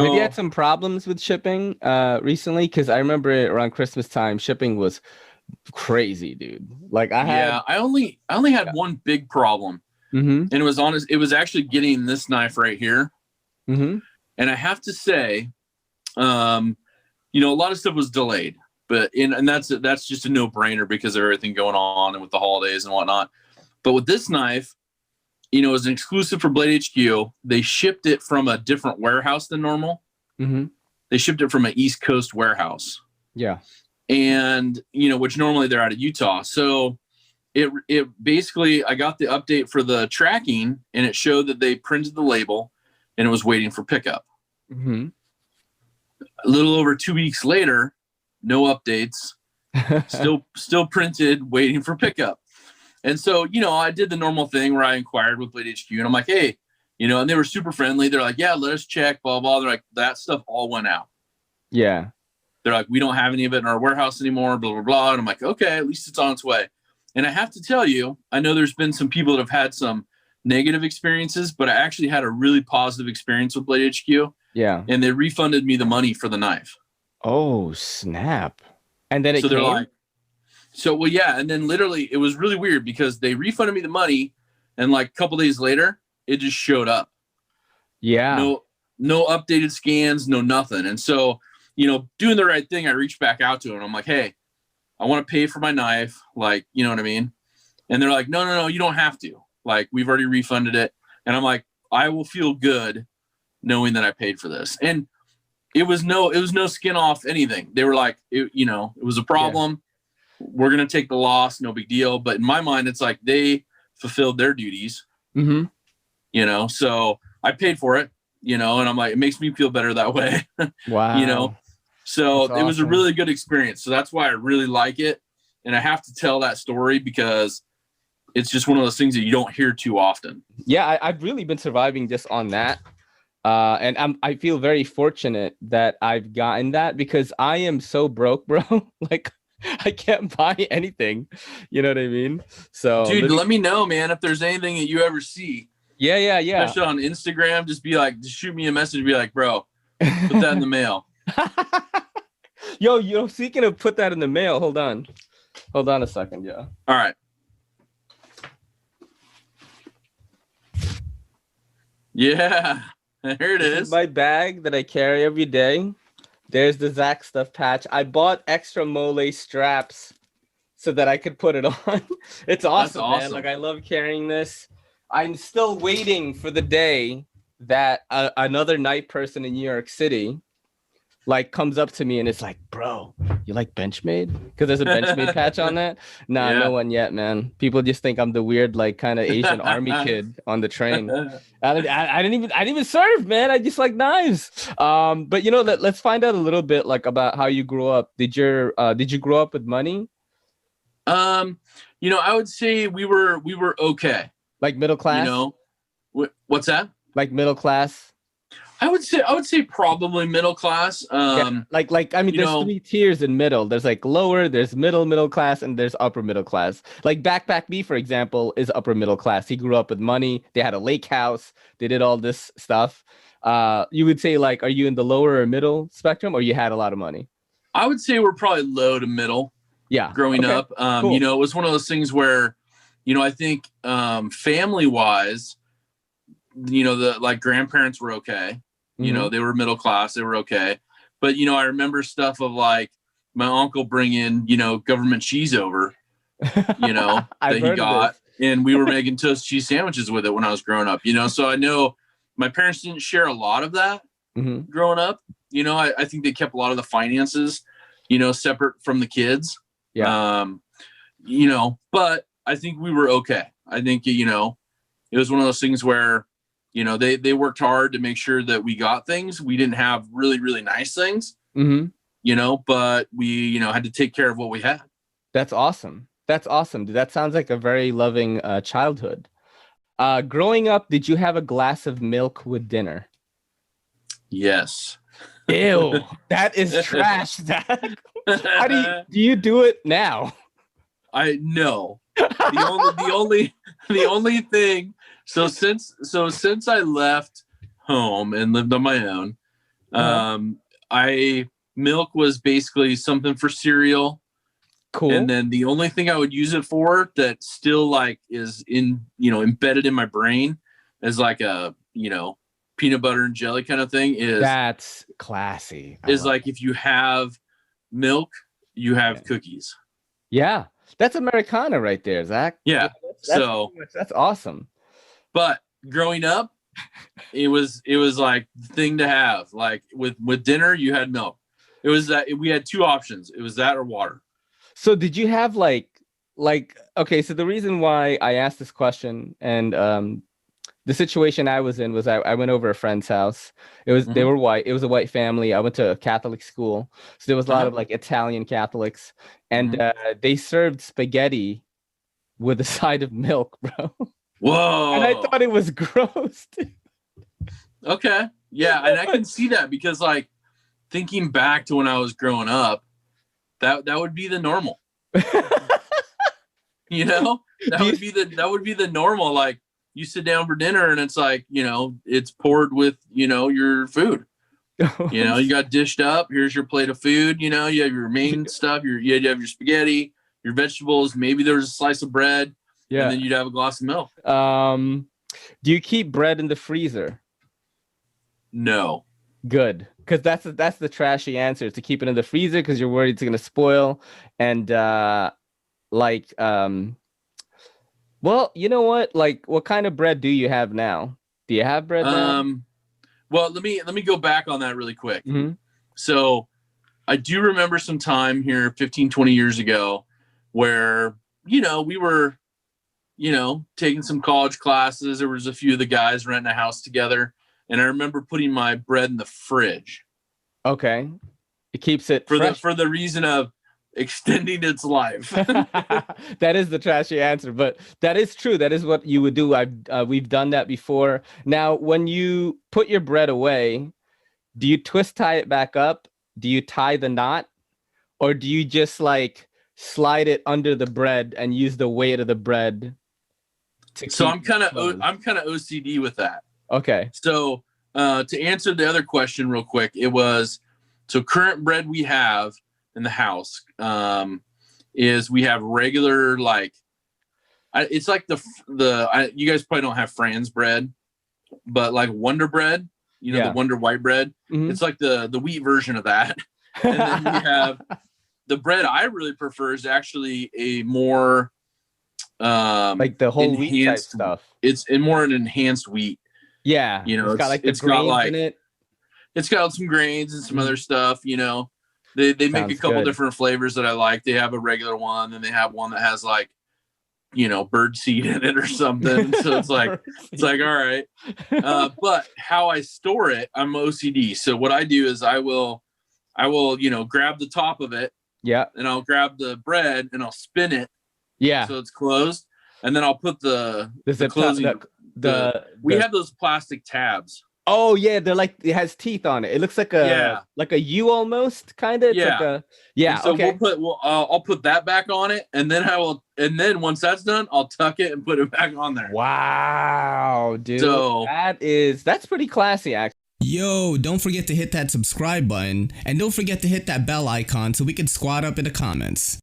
Have you So had some problems with shipping recently? Because I remember around Christmas time, shipping was crazy, dude. Like I yeah, had, I only had yeah. one big problem, Mm-hmm. and it was actually getting this knife right here. Mm-hmm. And I have to say, um, a lot of stuff was delayed, and that's just a no brainer because of everything going on and with the holidays and whatnot. But with this knife, it was an exclusive for Blade HQ. They shipped it from a different warehouse than normal. Mm-hmm. They shipped it from an East Coast warehouse, Yeah. and which normally they're out of Utah. So it basically, I got the update for the tracking, and it showed that they printed the label, and it was waiting for pickup. Mm-hmm. A little over 2 weeks later, no updates, still printed, waiting for pickup. And so, I did the normal thing where I inquired with Blade HQ, and I'm like, hey, and they were super friendly. They're like, yeah, let us check, blah, blah. They're like, that stuff all went out. Yeah. They're like, we don't have any of it in our warehouse anymore, blah, blah, blah. And I'm like, okay, at least it's on its way. And I have to tell you, I know there's been some people that have had some negative experiences, but I actually had a really positive experience with Blade HQ. Yeah. And they refunded me the money for the knife. Oh, snap. And then it So they're came? like, well, yeah. And then literally it was really weird because they refunded me the money, and like a couple days later, it just showed up. Yeah. No updated scans, no nothing. And so, doing the right thing, I reached back out to them. I'm like, hey, I want to pay for my knife. Like, you know what I mean? And they're like, no, you don't have to. Like, we've already refunded it. And I'm like, I will feel good knowing that I paid for this. And it was no skin off anything. They were like, it was a problem. Yeah. We're going to take the loss. No big deal. But in my mind, it's like they fulfilled their duties, Mm-hmm. So I paid for it, and I'm like, it makes me feel better that way. Wow. So That's it was a awesome. really good experience. So that's why I really like it. And I have to tell that story because it's just one of those things that you don't hear too often. Yeah, I've really been surviving just on that. And I feel very fortunate that I've gotten that because I am so broke, bro. Like I can't buy anything. You know what I mean? So dude, let me know, man, if there's anything that you ever see. Yeah. Especially on Instagram, just shoot me a message, be like, bro, put that in the mail. Yo, speaking of put that in the mail, hold on a second. Yeah. All right. Yeah. Here it is. This is my bag that I carry every day. There's the Zach Stuff patch. I bought extra mole straps so that I could put it on. It's awesome, man. Like, I love carrying this. I'm still waiting for the day that another night person in New York City comes up to me and it's like, bro, you like Benchmade? Because there's a Benchmade patch on that. Nah, yeah. No one yet, man. People just think I'm the weird, kind of Asian army kid on the train. I didn't even serve, man. I just like knives. But let's find out a little bit about how you grew up. Did you grow up with money? I would say we were okay. Like middle class? What's that? Like middle class? I would say probably middle class. Yeah, there's three tiers in middle. There's lower, there's middle class, and there's upper middle class. Like Backpack B, for example, is upper middle class. He grew up with money. They had a lake house. They did all this stuff. You would say are you in the lower or middle spectrum, or you had a lot of money? I would say we're probably low to middle. Yeah. Growing up, cool. It was one of those things where, I think family wise, the grandparents were okay. Mm-hmm. They were middle class. They were okay. But, I remember stuff of my uncle bringing, government cheese over, that he got. And we were making toast cheese sandwiches with it when I was growing up, So I know my parents didn't share a lot of that mm-hmm. growing up. I think they kept a lot of the finances, separate from the kids. Yeah. But I think we were okay. I think, it was one of those things where, they worked hard to make sure that we got things. We didn't have really, really nice things, mm-hmm. But we, had to take care of what we had. That's awesome. Dude. That sounds like a very loving childhood. Growing up, did you have a glass of milk with dinner? Yes. Ew, that is trash, Zach. How do you do it now? I know. The only thing. So since I left home and lived on my own, Milk was basically something for cereal. Cool. And then the only thing I would use it for that still like is embedded in my brain as like a, peanut butter and jelly kind of thing is that's classy. Is like, if you have milk, you have cookies. Yeah. That's Americana right there, Zach. Yeah. That's awesome. But growing up, it was like the thing to have. Like with dinner, you had milk. It was that we had two options. It was that or water. So did you have like okay, so the reason why I asked this question and the situation I was in was I went over a friend's house. It was they were white. It was a white family. I went to a Catholic school. So there was a lot of like Italian Catholics, and they served spaghetti with a side of milk, bro. Whoa. And I thought it was gross. Okay. Yeah, and I can see that because like thinking back to when I was growing up, that would be the normal. That would be the normal. Like you sit down for dinner and it's like, it's poured with, your food. You got dished up. Here's your plate of food. You have your main stuff. You have your spaghetti, your vegetables. Maybe there's a slice of bread. Yeah. And then you'd have a glass of milk. Do you keep bread in the freezer? No. Good. Because that's the trashy answer, is to keep it in the freezer because you're worried it's going to spoil. And well, you know what? Like, what kind of bread do you have now? Do you have bread now? Well, let me go back on that really quick. So I do remember some time here 15, 20 years ago where, we were, taking some college classes. There was a few of the guys renting a house together. And I remember putting my bread in the fridge. Okay. It keeps it for the reason of extending its life. That is the trashy answer, but that is true. That is what you would do. We've done that before. Now, when you put your bread away, do you twist tie it back up? Do you tie the knot? Or do you just like slide it under the bread and use the weight of the bread? So I'm kind of OCD with that. Okay. So to answer the other question real quick, it was, so current bread we have in the house is we have regular, like, it's like you guys probably don't have Fran's bread, but like Wonder Bread, the Wonder White bread. It's like the wheat version of that. And then we have the bread I really prefer is actually a more like the whole wheat type stuff. It's more an enhanced wheat. Yeah, it's got like the grains in it. It's got some grains and some other stuff. They make a couple different flavors that I like. They have a regular one, and they have one that has like, bird seed in it or something. So it's like all right. But how I store it, I'm OCD. So what I do is I will grab the top of it. Yeah. And I'll grab the bread and I'll spin it. Yeah. So it's closed, and then I'll put the closing. We have those plastic tabs. Oh yeah, they're like, it has teeth on it. It looks like a U almost, kind of. So I'll put that back on it, and then once that's done, I'll tuck it and put it back on there. Wow, dude. So that's pretty classy, actually. Yo, don't forget to hit that subscribe button, and don't forget to hit that bell icon so we can squad up in the comments.